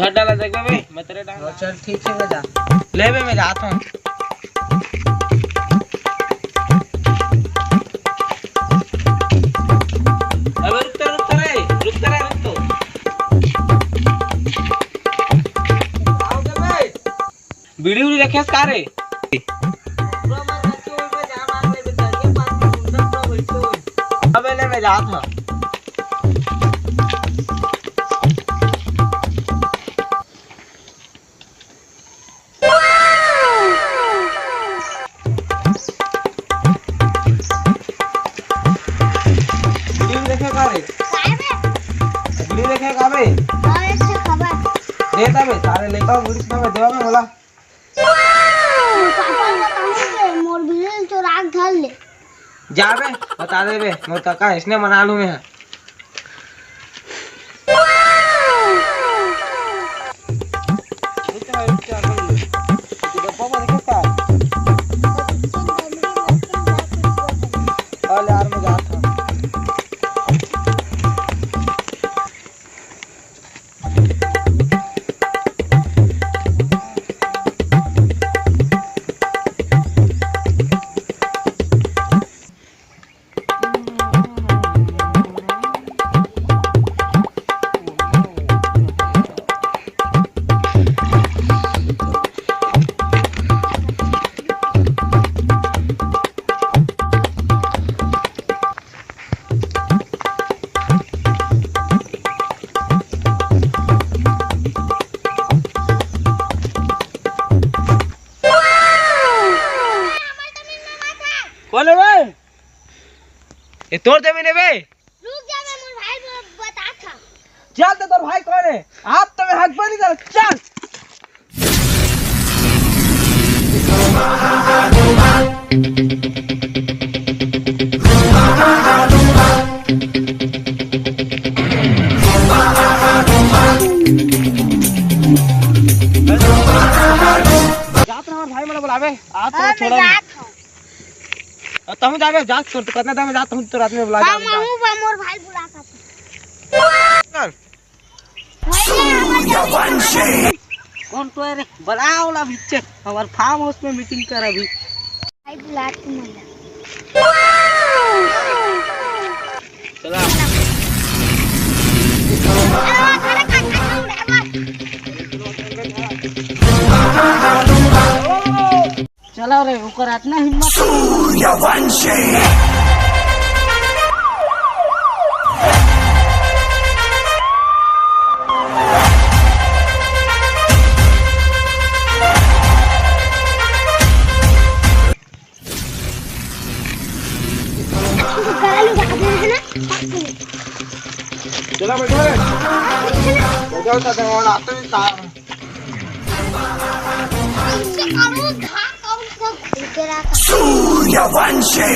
घर डाला देख बे मैं तेरे डाल। चल ठीक है जा ले बे मैं जाता हूँ। अबे रुक तो आओ दे बे वीडियो नहीं देखे का रे अबे ले मैं जाता हूँ। देखेगा बे ऐसे खबर देता बे सारे लेता हूं गुरिस में देवा में बोला पापा बताऊंगे मोर बिल तो राख धर ले जा बे बता दे बे मोर काका इसने मना लूं मैं यार मैं जाता हूं। बोलो बे ये तोड़ दे मैंने बे रुक जा मैं मोर भाई बता था चल तो तोर भाई कौन है आप तो मैं हक बनी कर चल जात ना भाई मला बुलावे आज तो छोड़ा तुम जावे जात कर तो कितना टाइम जात हूं तो रात में बुला जा मामू मोर भाई बुलाता था कौन तो है रे बड़ावला बीच हमार फार्म हाउस में मीटिंग कर अभी भाई बुलाते मला चला चलो रे ओकर इतना हिम्मत चला बैठो रे बैठो ता और आते ही तार इससे करो धा कौन सब तेरा सूर्यवंशी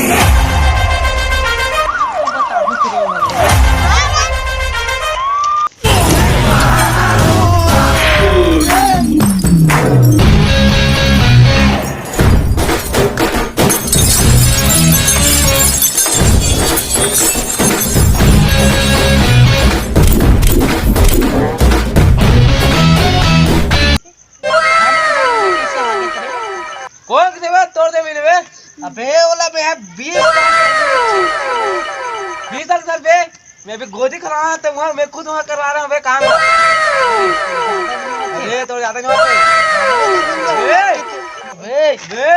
अबे ओला बे है 20 साल बे मैं भी गोदी खा रहा तो मैं खुद वहां करवा रहा हूं बे काम अरे तो ज्यादा नहीं बे बे